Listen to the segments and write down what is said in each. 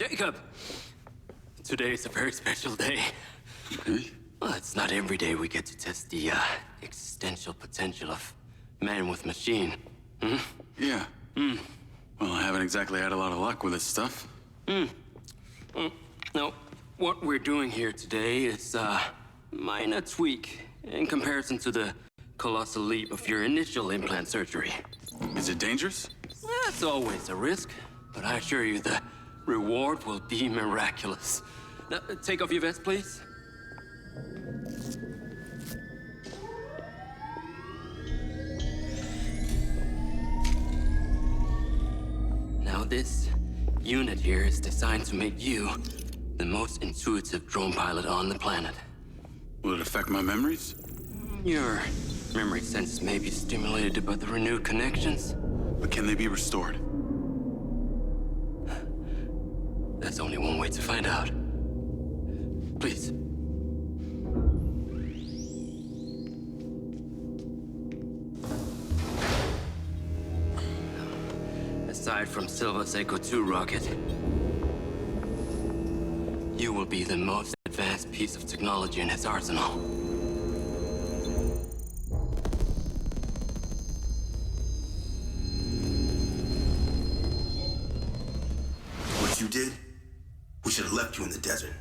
Jacob! Today is a very special day. Okay. Well, it's not every day we get to test the existential potential of man with machine. Hmm? Yeah. Well, I haven't exactly had a lot of luck with this stuff. No, what we're doing here today is a minor tweak in comparison to the colossal leap of your initial implant surgery. Is it dangerous? That's always a risk, but I assure you the reward will be miraculous. Now, take off your vest, please. Now, this unit here is designed to make you the most intuitive drone pilot on the planet. Will it affect my memories? Your memory sense may be stimulated by the renewed connections. But can they be restored? There's only one way to find out. Please. Aside from Silva's Echo 2 rocket, you will be the most advanced piece of technology in his arsenal. What you did, we should have left you in the desert.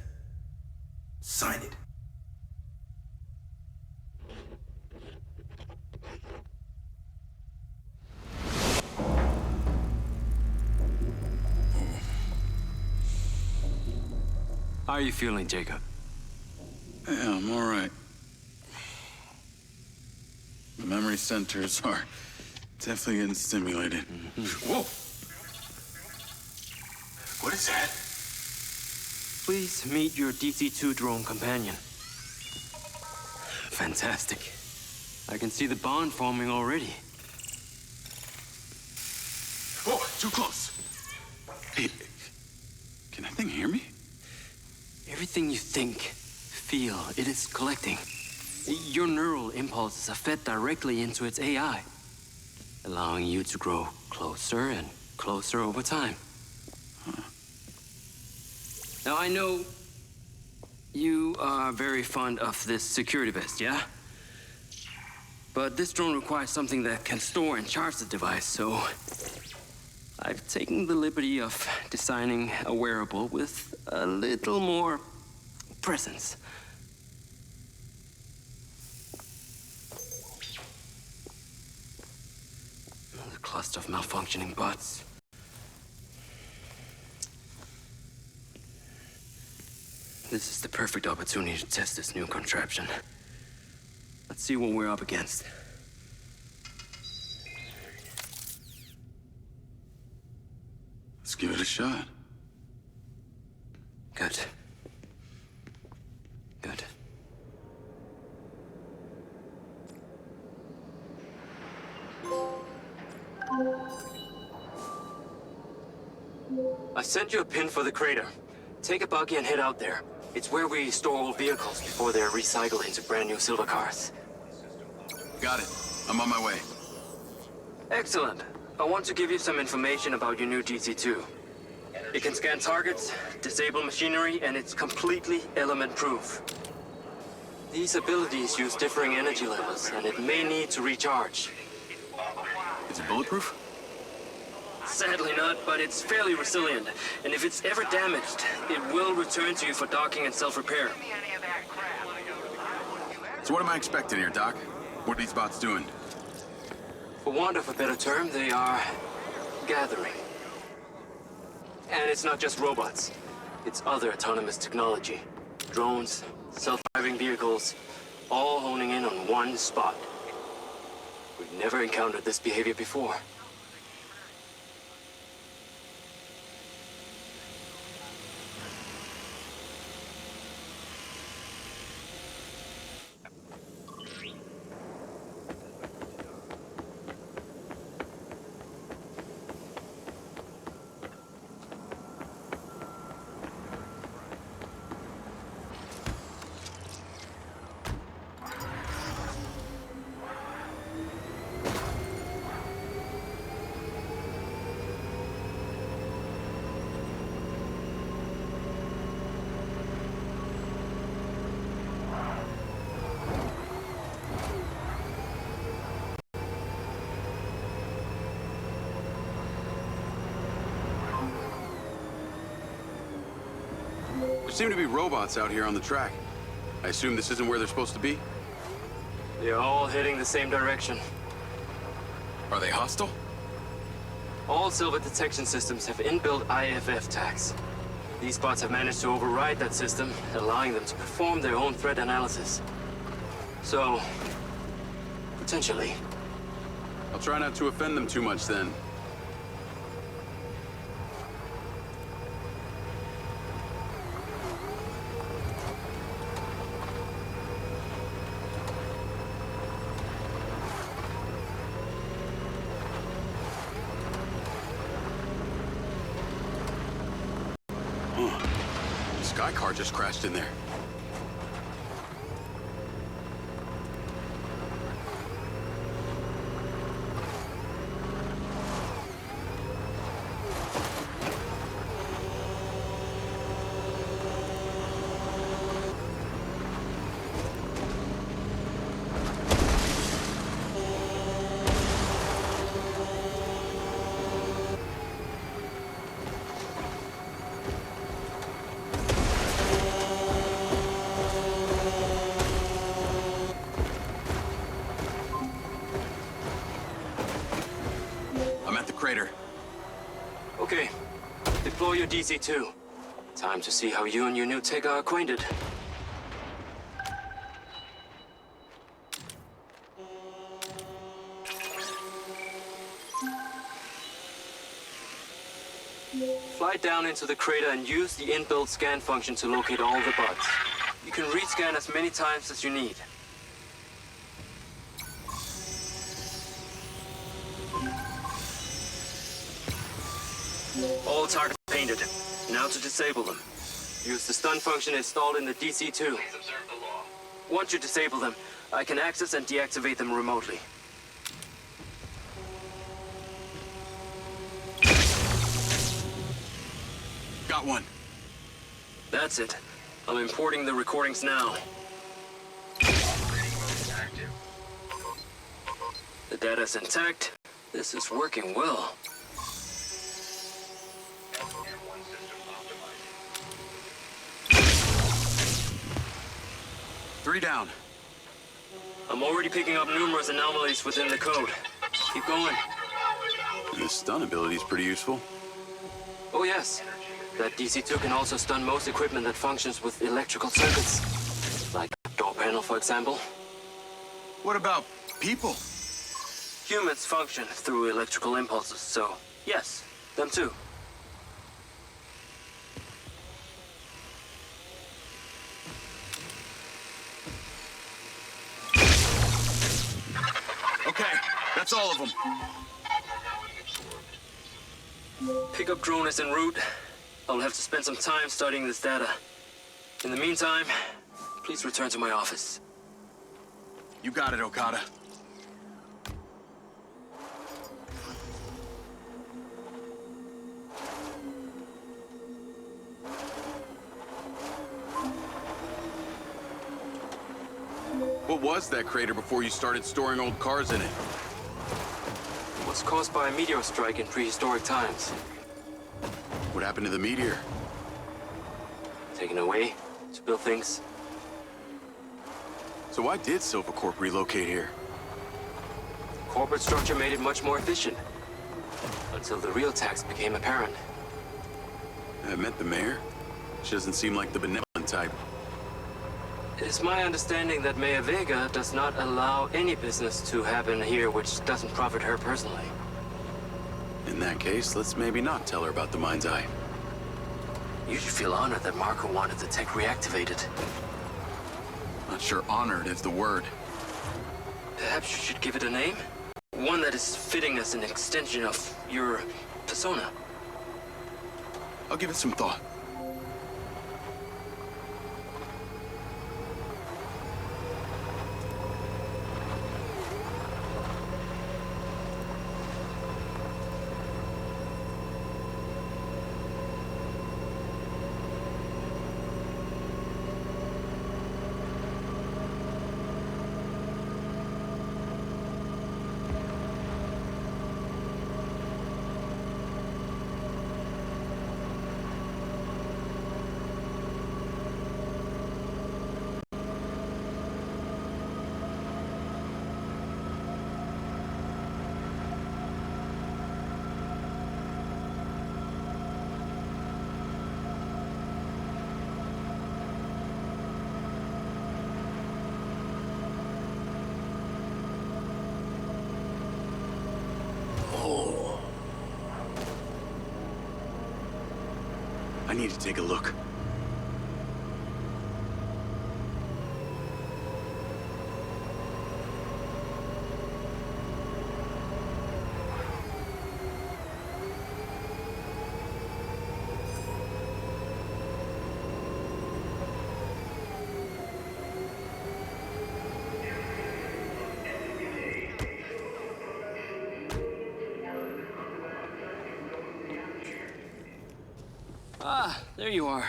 Sign it. How are you feeling, Jacob? Yeah, I'm all right. The memory centers are definitely getting stimulated. Whoa! What is that? Please meet your DC-2 drone companion. Fantastic. I can see the bond forming already. Whoa, too close. Hey, can that thing hear me? Everything you think, feel, it is collecting. Your neural impulses are fed directly into its AI, allowing you to grow closer and closer over time. Now, I know you are very fond of this security vest, yeah? But this drone requires something that can store and charge the device, so I've taken the liberty of designing a wearable with a little more presence. The cluster of malfunctioning bots. This is the perfect opportunity to test this new contraption. Let's see what we're up against. Let's give it a shot. Good. Good. I sent you a pin for the crater. Take a buggy and head out there. It's where we store old vehicles before they're recycled into brand new silver cars. Got it. I'm on my way. Excellent. I want to give you some information about your new DC-2. It can scan targets, disable machinery, and it's completely element-proof. These abilities use differing energy levels, and it may need to recharge. Is it bulletproof? Sadly not, but it's fairly resilient. And if it's ever damaged, it will return to you for docking and self-repair. So what am I expecting here, Doc? What are these bots doing? For want of a better term, they are gathering. And it's not just robots. It's other autonomous technology. Drones, self-driving vehicles, all honing in on one spot. We've never encountered this behavior before. seem to be robots out here on the track. I assume this isn't where they're supposed to be? They're all heading the same direction. Are they hostile? All silver detection systems have inbuilt IFF tags. These bots have managed to override that system, allowing them to perform their own threat analysis. So, potentially. I'll try not to offend them too much then. Sky car just crashed in there. Crater. Okay. Deploy your DC-2. Time to see how you and your new tech are acquainted. Fly down into the crater and use the inbuilt scan function to locate all the bots. You can rescan as many times as you need. All targets painted. Now to disable them. Use the stun function installed in the DC-2. Once you disable them, I can access and deactivate them remotely. Got one. That's it. I'm importing the recordings now. The data's intact. This is working well. Three down. I'm already picking up numerous anomalies within the code. Keep going. This stun ability is pretty useful. Oh yes. That DC-2 can also stun most equipment that functions with electrical circuits. Like a door panel, for example. What about people? Humans function through electrical impulses, so yes, them too. Okay, that's all of them. Pickup drone is en route. I'll have to spend some time studying this data. In the meantime, please return to my office. You got it, Okada. What was that crater before you started storing old cars in it? It was caused by a meteor strike in prehistoric times. What happened to the meteor? Taken away to build things. So why did Silvercorp relocate here? Corporate structure made it much more efficient. Until the real tax became apparent. I met the mayor. She doesn't seem like the benevolent type. It is my understanding that Mayor Vega does not allow any business to happen here which doesn't profit her personally. In that case, let's maybe not tell her about the Mindseye. You should feel honored that Marco wanted the tech reactivated. Not sure honored is the word. Perhaps you should give it a name? One that is fitting as an extension of your persona. I'll give it some thought. need to take a look. Ah, there you are.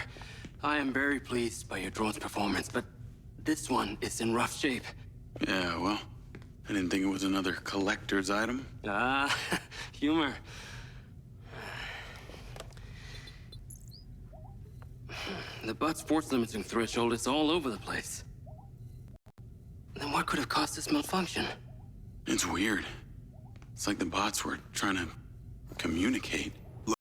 I am very pleased by your drone's performance, but this one is in rough shape. Yeah, well, I didn't think it was another collector's item. Ah, humor. The butt's force limiting threshold is all over the place. Then what could have caused this malfunction? It's weird. It's like the bots were trying to communicate.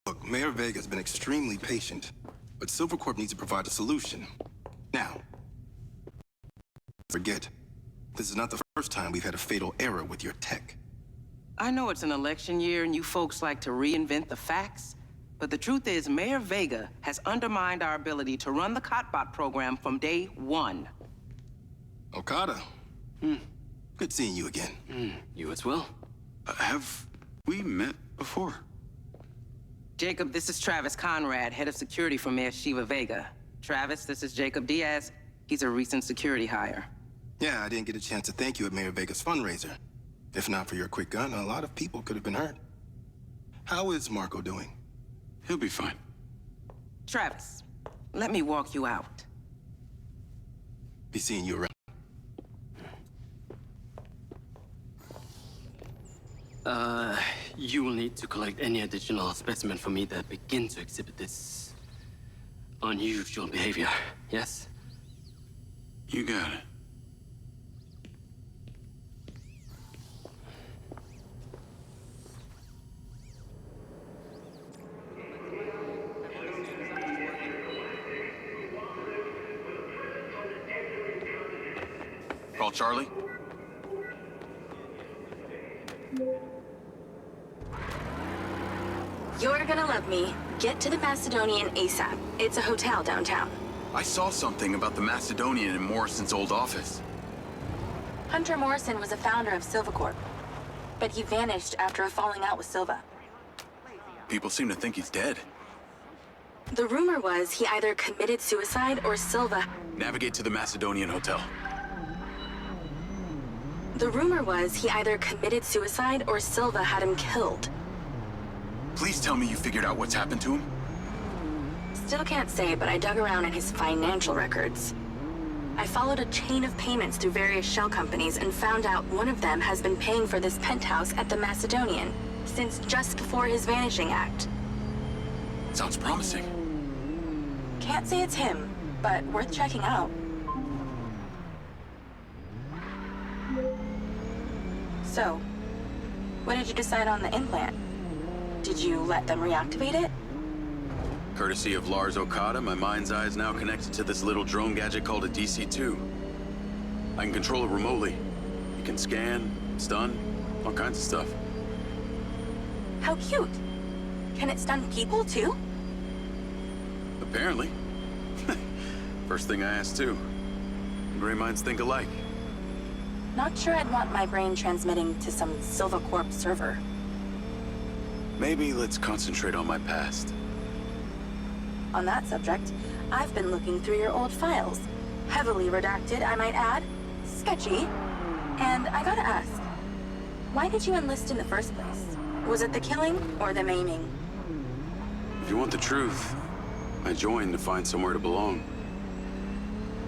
Look, Mayor Vega's been extremely patient, but Silvercorp needs to provide a solution. Now, forget, this is not the first time we've had a fatal error with your tech. I know it's an election year and you folks like to reinvent the facts, but the truth is Mayor Vega has undermined our ability to run the Cotbot program from day one. Okada. Good seeing you again. You as well. Have we met before? Jacob, this is Travis Conrad, head of security for Mayor Shiva Vega. Travis, this is Jacob Diaz. He's a recent security hire. Yeah, I didn't get a chance to thank you at Mayor Vega's fundraiser. If not for your quick gun, a lot of people could have been hurt. How is Marco doing? He'll be fine. Travis, let me walk you out. Be seeing you around. You will need to collect any additional specimen for me that begin to exhibit this unusual behavior, yes? You got it. Call Charlie. You're gonna love me. Get to the Macedonian ASAP. It's a hotel downtown. I saw something about the Macedonian in Morrison's old office. Hunter Morrison was a founder of Silvercorp, but he vanished after a falling out with Silva. People seem to think he's dead. The rumor was he either committed suicide or Silva... Navigate to the Macedonian hotel. The rumor was he either committed suicide or Silva had him killed. Please tell me you figured out what's happened to him. Still can't say, but I dug around in his financial records. I followed a chain of payments through various shell companies and found out one of them has been paying for this penthouse at the Macedonian since just before his vanishing act. Sounds promising. Can't say it's him, but worth checking out. So, what did you decide on the implant? Did you let them reactivate it? Courtesy of Lars Okada, my Mindseye is now connected to this little drone gadget called a DC-2. I can control it remotely. It can scan, stun, all kinds of stuff. How cute. Can it stun people too? Apparently. First thing I asked too. Gray minds think alike. Not sure I'd want my brain transmitting to some Silvercorp server. Maybe let's concentrate on my past. On that subject, I've been looking through your old files. Heavily redacted, I might add. Sketchy. And I gotta ask, why did you enlist in the first place? Was it the killing or the maiming? If you want the truth, I joined to find somewhere to belong.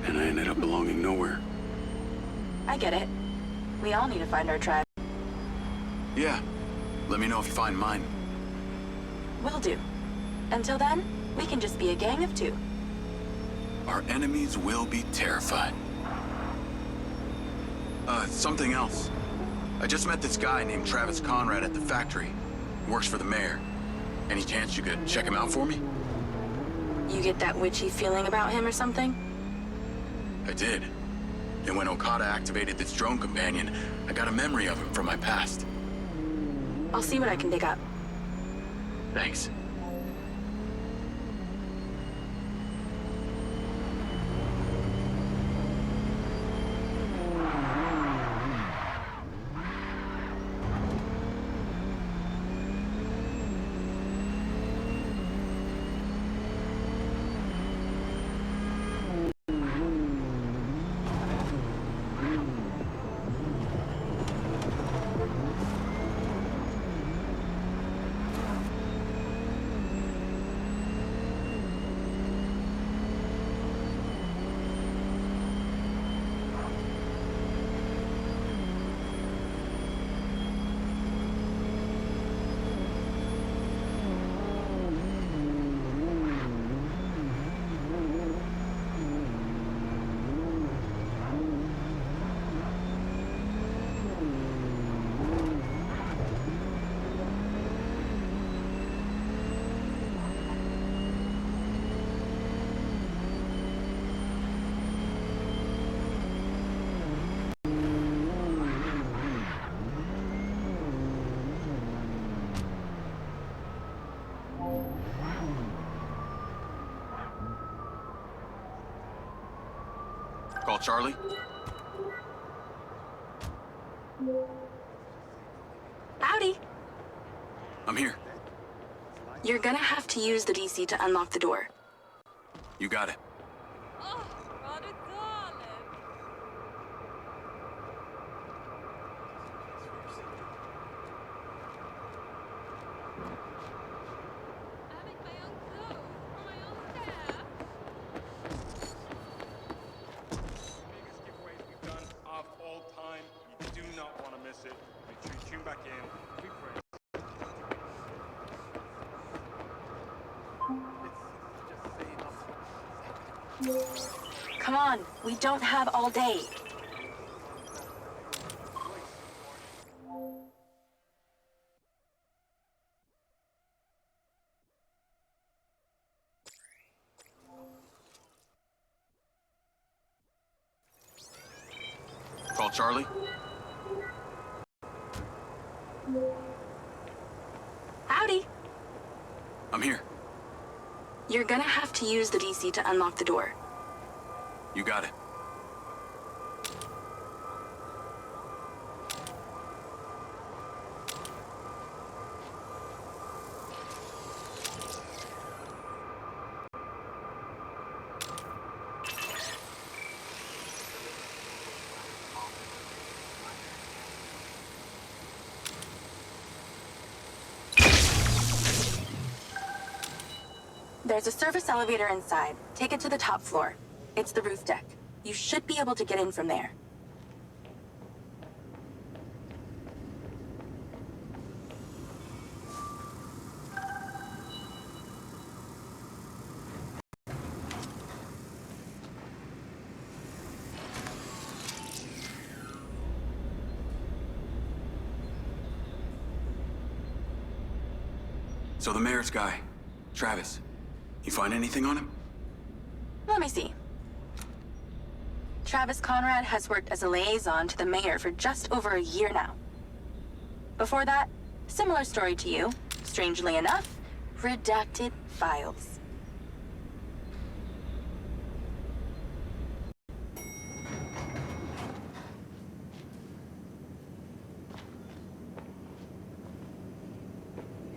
And I ended up belonging nowhere. I get it. We all need to find our tribe. Yeah. Let me know if you find mine. Will do. Until then, we can just be a gang of two. Our enemies will be terrified. Something else. I just met this guy named Travis Conrad at the factory. He works for the mayor. Any chance you could check him out for me? You get that witchy feeling about him or something? I did. And when Okada activated this drone companion, I got a memory of him from my past. I'll see what I can dig up. Thanks. Charlie? Howdy. I'm here. You're gonna have to use the DC to unlock the door. You got it. Come on, we don't have all day. Call Charlie? Howdy. I'm here. You're gonna have to use the DC to unlock the door. You got it. There's a service elevator inside. Take it to the top floor. It's the roof deck. You should be able to get in from there. So the mayor's guy, Travis, you find anything on him? Let me see. Travis Conrad has worked as a liaison to the mayor for just over a year now. Before that, similar story to you. Strangely enough, redacted files.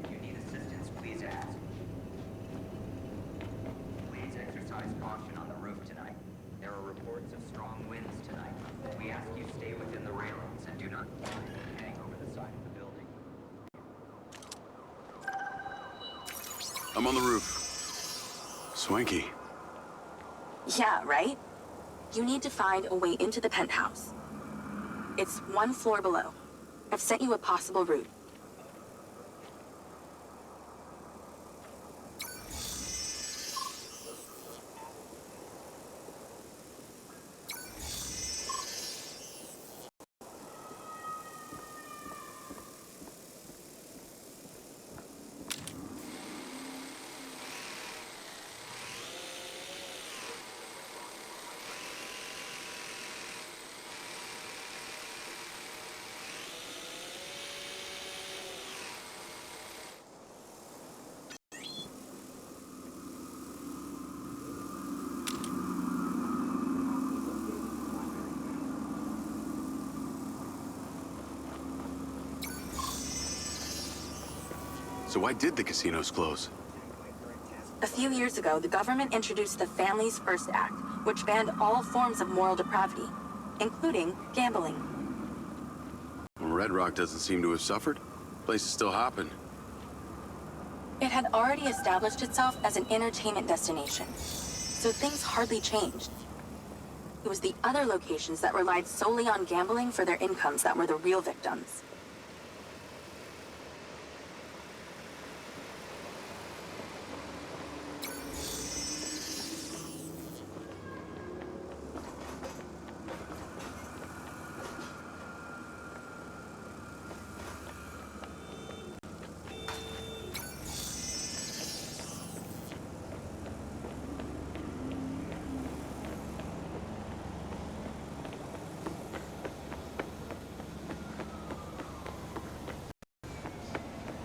If you need assistance, please ask. Please exercise caution on the roof tonight. There are reports of strong winds tonight. We ask you stay within the railings and do not hang over the side of the building. I'm on the roof. Swanky. Yeah, right? You need to find a way into the penthouse. It's one floor below. I've sent you a possible route. So why did the casinos close? A few years ago, the government introduced the Families First Act, which banned all forms of moral depravity, including gambling. Well, Red Rock doesn't seem to have suffered. Place is still hopping. It had already established itself as an entertainment destination, so things hardly changed. It was the other locations that relied solely on gambling for their incomes that were the real victims.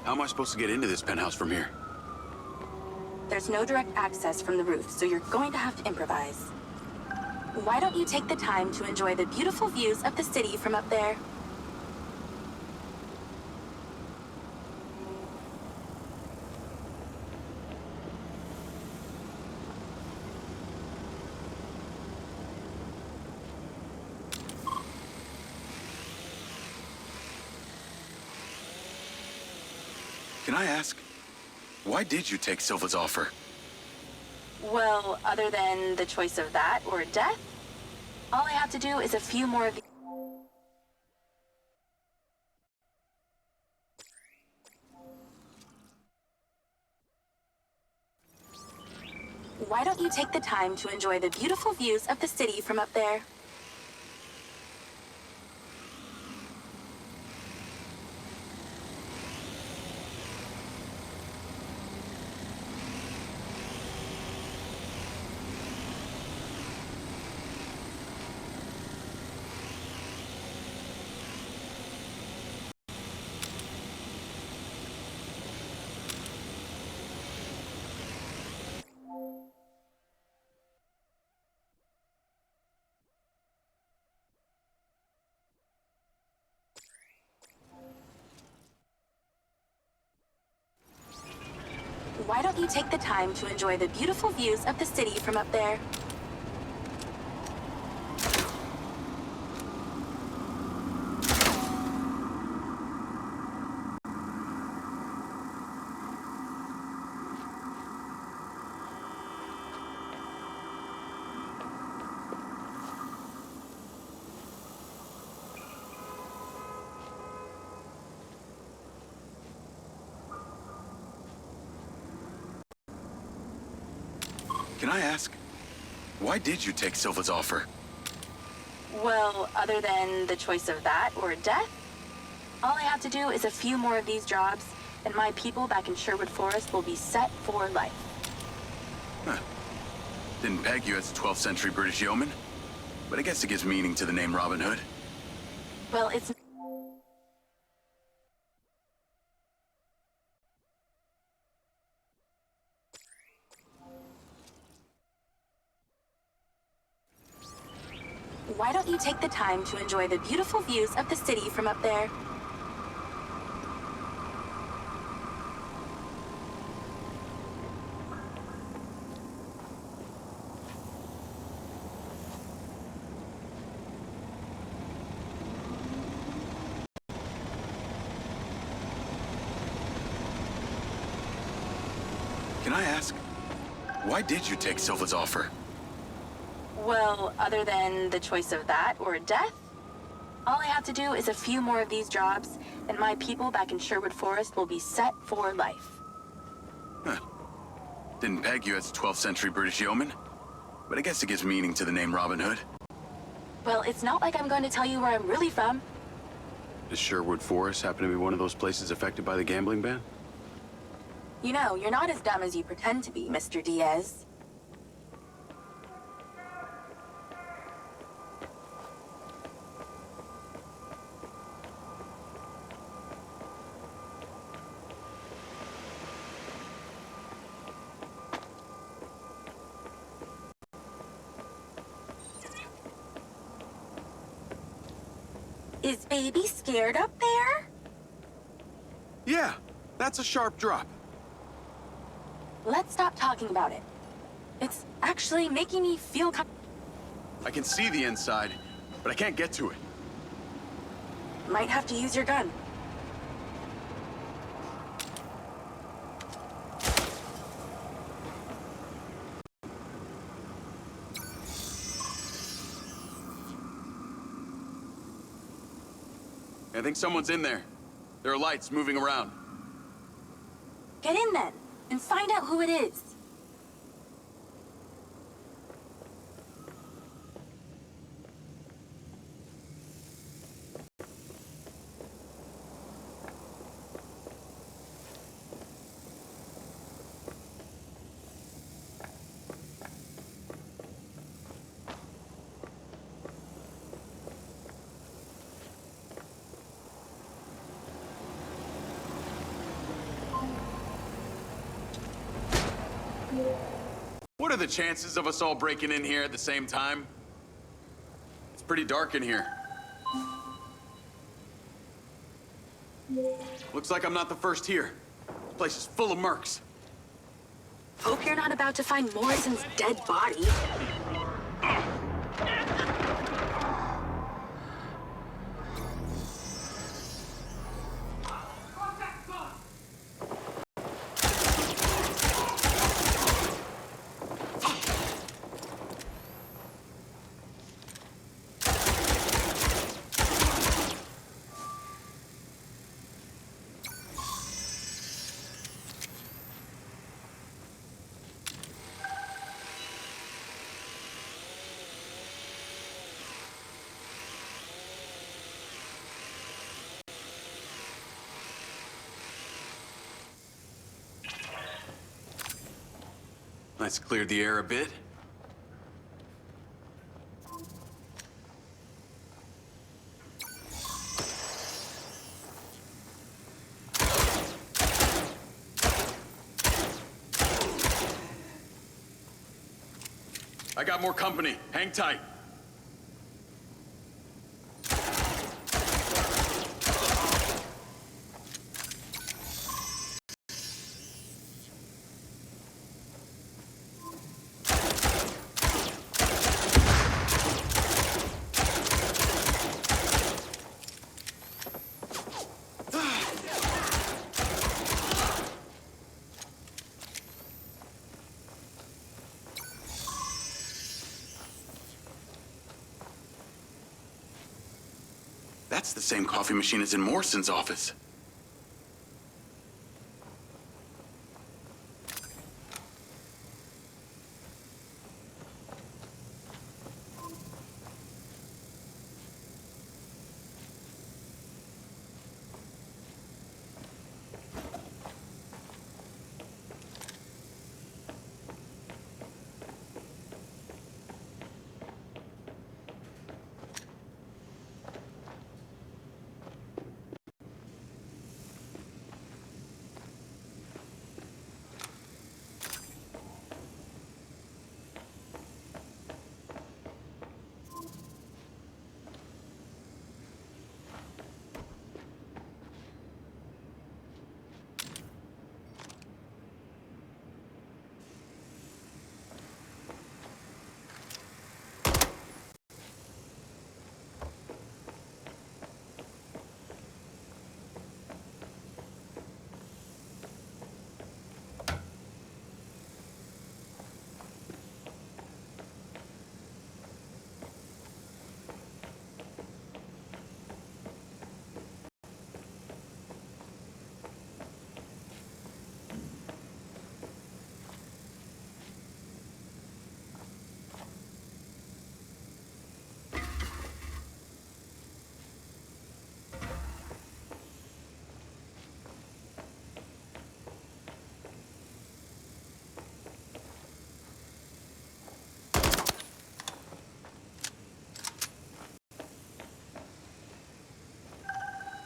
How am I supposed to get into this penthouse from here? There's no direct access from the roof, so you're going to have to improvise. Why don't you take the time to enjoy the beautiful views of the city from up there? Can I ask, why did you take Silva's offer? Well, other than the choice of that or death, all I have to do is a few more of the... Why don't you take the time to enjoy the beautiful views of the city from up there? Why don't you take the time to enjoy the beautiful views of the city from up there? Can I ask, why did you take Silva's offer? Well, other than the choice of that or death, all I have to do is a few more of these jobs, and my people back in Sherwood Forest will be set for life. Huh. Didn't peg you as a 12th century British yeoman, but I guess it gives meaning to the name Robin Hood. Well, it's... Why don't you take the time to enjoy the beautiful views of the city from up there? Can I ask, why did you take Silva's offer? Well, other than the choice of that or death, all I have to do is a few more of these jobs, and my people back in Sherwood Forest will be set for life. Huh. Didn't peg you as a 12th century British yeoman, but I guess it gives meaning to the name Robin Hood. Well, it's not like I'm going to tell you where I'm really from. Does Sherwood Forest happen to be one of those places affected by the gambling ban? You know, you're not as dumb as you pretend to be, Mr. Diaz. Is baby scared up there? Yeah, that's a sharp drop. Let's stop talking about it. It's actually making me feel I can see the inside, but I can't get to it. Might have to use your gun. I think someone's in there. There are lights moving around. Get in then, and find out who it is. What are the chances of us all breaking in here at the same time? pretty dark in here. Looks like I'm not the first here. This place is full of mercs. Hope you're not about to find Morrison's dead body. Let's clear the air a bit. I got more company. Hang tight. That's the same coffee machine as in Morrison's office.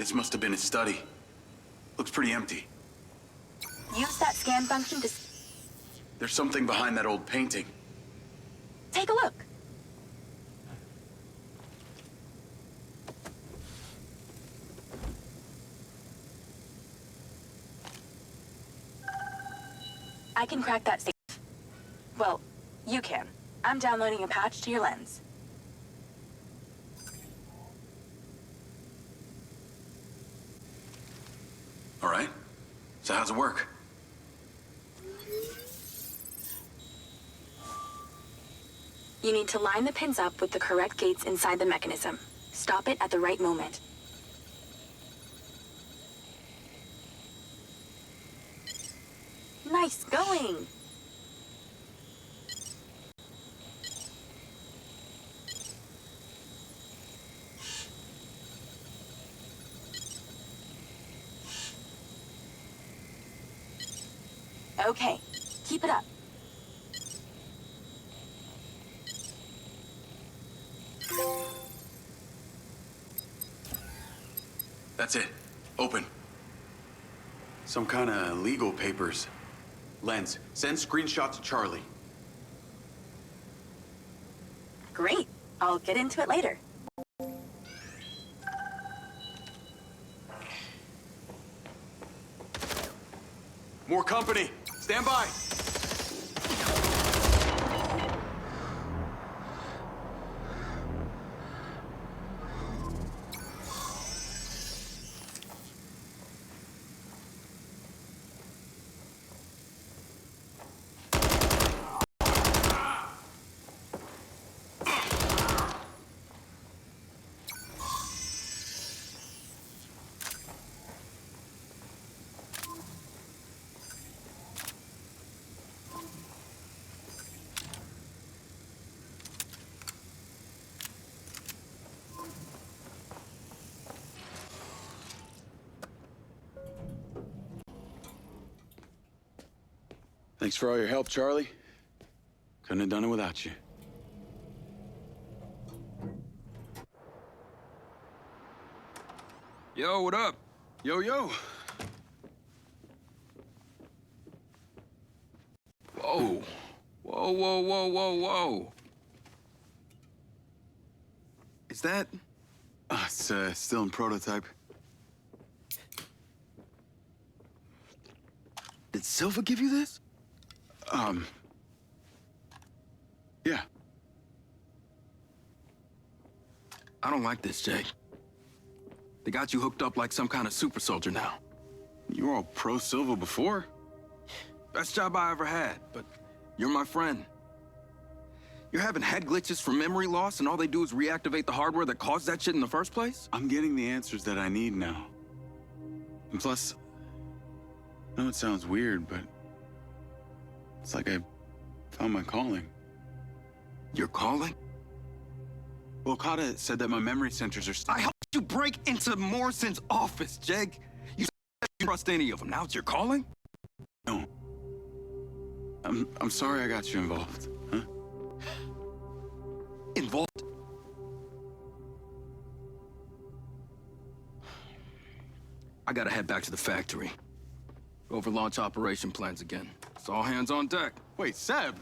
This must have been his study. Looks pretty empty. Use that scan function to There's something behind that old painting. take a look. I can crack that safe. Well, you can. I'm downloading a patch to your lens. All right. So how's it work? You need to line the pins up with the correct gates inside the mechanism. Stop it at the right moment. Nice going! Okay, keep it up. That's it. Open. Some kind of legal papers. Lens, send screenshot to Charlie. Great. I'll get into it later. More company. Stand by. Thanks for all your help, Charlie. Couldn't have done it without you. Yo, what up? Yo, yo. Whoa. Whoa, whoa, whoa, whoa, whoa. Is that... It's still in prototype. Did Silva give you this? Yeah. I don't like this, Jake. They got you hooked up like some kind of super soldier now. You were all pro-Silva before. Best job I ever had, but you're my friend. You're having head glitches from memory loss, and all they do is reactivate the hardware that caused that shit in the first place? I'm getting the answers that I need now. And plus, I know it sounds weird, but it's like I found my calling. Your calling? Well, Okada said that my memory centers are I helped you break into Morrison's office, Jake. You said you trust any of them. Now it's your calling? No. I'm sorry I got you involved, huh? Involved? I gotta head back to the factory. Go over launch operation plans again. It's all hands on deck. Wait, Seb!